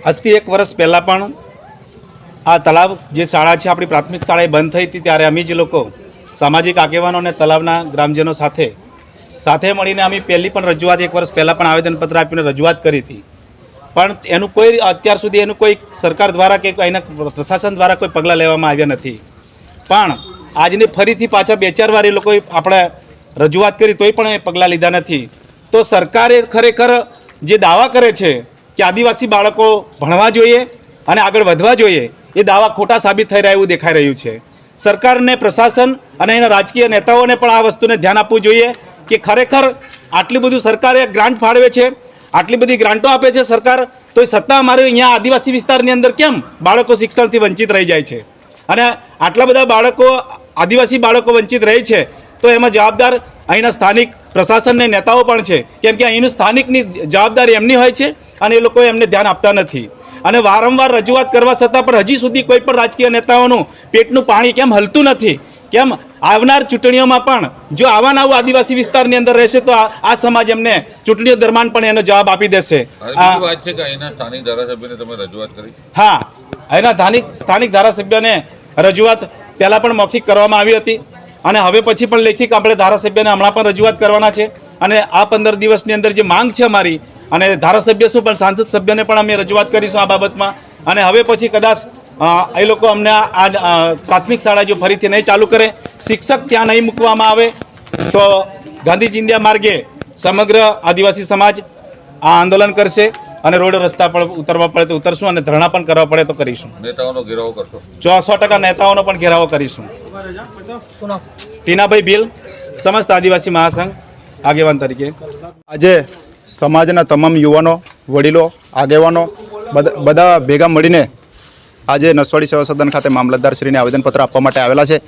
આજથી 1 વર્ષ પહેલાં પણ આ તલાવ જે શાળા છે આપણી પ્રાથમિક શાળા એ બંધ થઈ હતી ત્યારે અમે જે લોકો સામાજિક આગેવાનો અને તલાવના ગ્રામજનો સાથે મળીને અમે પહેલી પણ રજૂઆત 1 વર્ષ પહેલાં પણ આવેદનપત્ર આપીને રજૂઆત કરી હતી, પણ એનું કોઈ અત્યાર સુધી એનું કોઈ સરકાર દ્વારા કે એના પ્રશાસન દ્વારા કોઈ પગલાં લેવામાં આવ્યા નથી। પણ આજને ફરીથી પાછા 2-4 વાર એ લોકોએ આપણે રજૂઆત કરી તોય પણ એ પગલાં લીધા નથી। તો સરકારે ખરેખર જે દાવા કરે છે કે આદિવાસી બાળકો ભણવા જોઈએ અને આગળ વધવા જોઈએ, એ દાવા ખોટા સાબિત થઈ રહ્યા એવું દેખાઈ રહ્યું છે। સરકારને, પ્રશાસન અને એના રાજકીય નેતાઓને પણ આ વસ્તુને ધ્યાન આપવું જોઈએ કે ખરેખર આટલી બધું સરકારે ગ્રાન્ટ ફાળવે છે, આટલી બધી ગ્રાન્ટો આપે છે સરકાર, તો એ સત્તા અમારે અહીંયા આદિવાસી વિસ્તારની અંદર કેમ બાળકો શિક્ષણથી વંચિત રહી જાય છે? અને આટલા બધા બાળકો, આદિવાસી બાળકો વંચિત રહે છે તો એમાં જવાબદાર અહીંના સ્થાનિક પ્રશાસનને નેતાઓ પણ છે, કેમ કે અહીંનું સ્થાનિકની જવાબદારી એમની હોય છે અને એ લોકો એમને ધ્યાન આપતા નથી। અને વારંવાર રજૂઆત કરવા છતાં પણ હજી સુધી કોઈ પણ રાજકીય નેતાઓનું પેટનું પાણી કેમ હલતું નથી? કેમ આવનાર ચૂંટણીઓમાં પણ જો આવા નવું આદિવાસી વિસ્તારની અંદર રહેશે તો આ સમાજ એમને ચૂંટણીઓ દરમિયાન પણ એનો જવાબ આપી દેશે। વાત છે કે અહીંના સ્થાનિક ધારાસભ્યને તમે રજૂઆત કરી? હા, અહીંના સ્થાનિક ધારાસભ્યને રજૂઆત પહેલાં પણ મૌખિક કરવામાં આવી હતી અને હવે પછી પણ લેખિત આપણે ધારાસભ્યને હમણાં પણ રજૂઆત કરવાના છે। અને આ 15 દિવસની અંદર જે માંગ છે અમારી, અને ધારાસભ્ય શું પણ સાંસદ સભ્યને પણ અમે રજૂઆત કરીશું આ બાબતમાં। અને હવે પછી કદાચ એ લોકો અમને આ પ્રાથમિક શાળા જો ફરીથી નહીં ચાલુ કરે, શિક્ષક ત્યાં નહીં મૂકવામાં આવે, તો ગાંધી ચિંધ્યા માર્ગે સમગ્ર આદિવાસી સમાજ આ આંદોલન કરશે અને રોડ રસ્તા પર ઉતરવા પડે તો ઉતરશું અને ધરણા પણ કરવા પડે તો કરીશું। નેતાઓનો ઘેરાવો કરશો? 100% નેતાઓનો પણ ઘેરાવો કરીશું। ટીનાભાઈ ભીલ, સમસ્ત આદિવાસી મહાસંઘ આગેવાન તરીકે। આજે સમાજના તમામ યુવાનો, વડીલો, આગેવાનો બધા ભેગા મળીને આજે નસવાડી સેવા સદન ખાતે મામલતદારશ્રીને આવેદનપત્ર આપવા માટે આવેલા છે।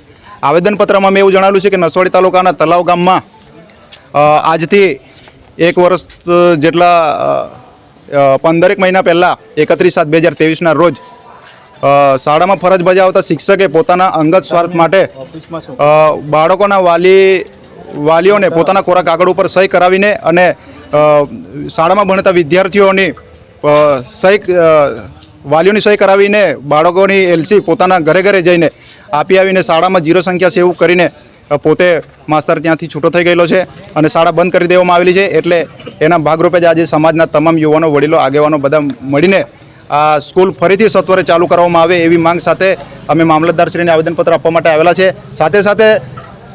આવેદનપત્રમાં મેં એવું જણાવ્યું છે કે નસવાડી તાલુકાના તલાવ ગામમાં આજથી 1 વર્ષ જેટલા 15 મહિના પહેલાં 31/7/2023ના રોજ શાળામાં ફરજ બજાવતા શિક્ષકે પોતાના અંગત સ્વાર્થ માટે બાળકોના વાલીઓને પોતાના કોરા કાગળ ઉપર સહી કરાવીને અને શાળામાં ભણતા વિદ્યાર્થીઓની વાલીઓની સહી કરાવીને બાળકોની એલસી પોતાના ઘરે ઘરે જઈને આપી આવીને શાળામાં 0 સંખ્યા સેવ કરીને પોતે માસ્તર ત્યાંથી છૂટો થઈ ગયેલો છે અને શાળા બંધ કરી દેવામાં આવેલી છે। એટલે એના ભાગરૂપે જ આજે સમાજના તમામ યુવાનો, વડીલો, આગેવાનો બધા મળીને આ સ્કૂલ ફરીથી સત્વરે ચાલુ કરવામાં આવે એવી માંગ સાથે અમે મામલતદારશ્રીને આવેદનપત્ર આપવા માટે આવેલા છે। સાથે સાથે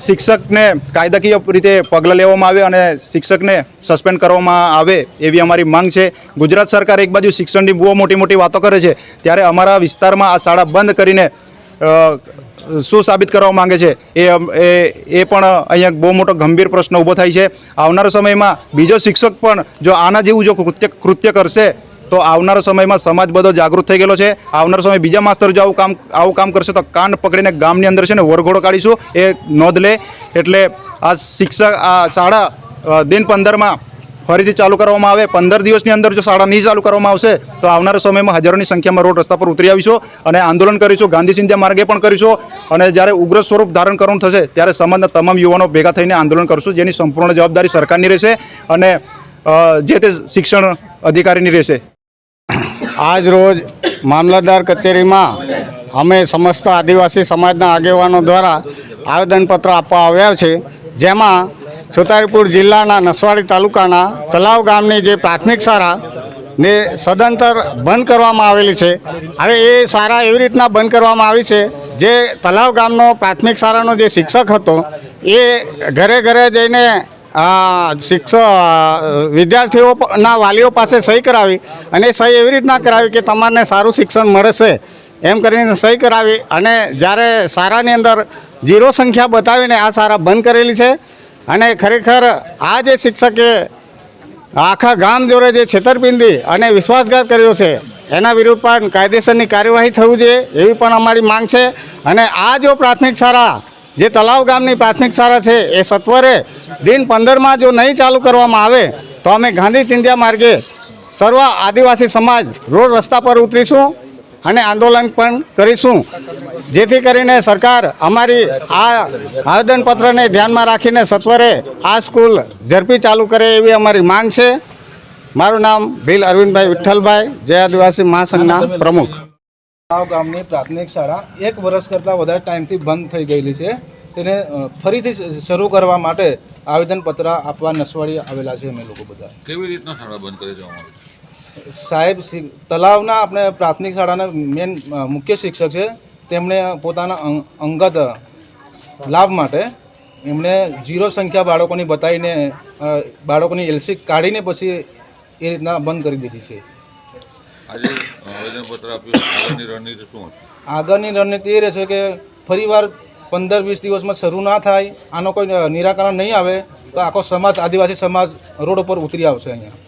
શિક્ષકને કાયદાકીય રીતે પગલાં લેવામાં આવે અને શિક્ષકને સસ્પેન્ડ કરવામાં આવે એવી અમારી માંગ છે। ગુજરાત સરકાર એક બાજુ શિક્ષણની બહુ મોટી વાતો કરે છે, ત્યારે અમારા વિસ્તારમાં આ શાળા બંધ કરીને શું સાબિત કરવા માંગે છે એ પણ અહીંયા બહુ મોટો ગંભીર પ્રશ્ન ઊભો થાય છે। આવનારા સમયમાં બીજો શિક્ષક પણ જો આના જેવું જો કૃત્ય કરશે તો આવનારા સમયમાં સમાજ બધો જાગૃત થઈ ગયેલો છે। આવનારા સમય બીજા માસ્તર જો આવું કામ કરશે તો કાન પકડીને ગામની અંદર છે ને વરઘોડો કાઢીશું, એ નોંધ લે। એટલે આ શાળા દિન 15માં ફરીથી ચાલુ કરવામાં આવે। 15 દિવસની અંદર જો શાળા નહીં ચાલુ કરવામાં આવશે તો આવનારા સમયમાં હજારોની સંખ્યામાં રોડ રસ્તા પર ઉતરી આવીશું અને આંદોલન કરીશું, ગાંધી ચિંધ્યા માર્ગે પણ કરીશું। અને જ્યારે ઉગ્ર સ્વરૂપ ધારણ કરવાનું થશે ત્યારે સમાજના તમામ યુવાનો ભેગા થઈને આંદોલન કરશું, જેની સંપૂર્ણ જવાબદારી સરકારની રહેશે અને જે તે શિક્ષણ અધિકારીની રહેશે। આજ રોજ મામલતદાર કચેરીમાં અમે સમસ્ત આદિવાસી સમાજના આગેવાનો દ્વારા આવેદનપત્ર આપવા આવ્યા છે, જેમાં છોટાઉદેપુર જિલ્લાના નસવાડી તાલુકાના તલાવ ગામની જે પ્રાથમિક શાળાને સદંતર બંધ કરવામાં આવેલી છે। હવે એ શાળા એવી રીતના બંધ કરવામાં આવી છે, જે તલાવ ગામનો પ્રાથમિક શાળાનો જે શિક્ષક હતો એ ઘરે ઘરે જઈને વિદ્યાર્થીઓના વાલીઓ પાસે સહી કરાવી અને સહી એવી રીતના કરાવી કે તમારને સારું શિક્ષણ મળશે એમ કરીને સહી કરાવી અને જ્યારે શાળાની અંદર 0 સંખ્યા બતાવીને આ શાળા બંધ કરેલી છે। અને ખરેખર આ જે શિક્ષકે આખા ગામ જોડે જે છેતરપિંડી અને વિશ્વાસઘાત કર્યો છે એના વિરુદ્ધ પણ કાયદેસરની કાર્યવાહી થવી જોઈએ એવી પણ અમારી માંગ છે। અને આ જો પ્રાથમિક શાળા જે તલાવ ગામની પ્રાથમિક શાળા છે એ સત્વરે દિન 15માં જો નહીં ચાલુ કરવામાં આવે તો અમે ગાંધી ચિંધ્યા માર્ગે સર્વ આદિવાસી સમાજ રોડ રસ્તા પર ઉતરીશું અને આંદોલન પણ કરીશું, જેથી કરીને સરકાર અમારી આ આવેદનપત્રને ધ્યાનમાં રાખીને સત્વરે આ સ્કૂલ ઝડપી ચાલુ કરે એવી અમારી માંગ છે। મારું નામ ભીલ અરવિંદભાઈ વિઠ્ઠલભાઈ જય આદિવાસી મહાસંઘના પ્રમુખ. તળાવ ગામની પ્રાથમિક શાળા 1 વર્ષ કરતાં વધારે ટાઈમથી બંધ થઈ ગયેલી છે. તેને ફરીથી શરૂ કરવા માટે આવેદનપત્ર આપવા નસવાડી આવેલા છે અમે લોકો બધા. કેવી રીતના શાળા બંધ કરી દેવામાં સાહેબ તળાવના આપણે પ્રાથમિક શાળાના મેન મુખ્ય શિક્ષક છે. તેમણે પોતાના અંગત લાભ માટે એમણે 0 સંખ્યા બાળકોની બતાવીને બાળકોની એલસી કાઢીને પછી એ રીતના બંધ કરી દીધી છે. આજે આવેદનપત્ર આપ્યું, આગળની રણનીતિ શું હશે? આગળની રણનીતિ એ રહેશે કે ફરીવાર 15-20 દિવસમાં શરૂ ના થાય, આનો કોઈ નિરાકરણ નહીં આવે તો આખો સમાજ, આદિવાસી સમાજ રોડ ઉપર ઉતરી આવશે અહીંયા.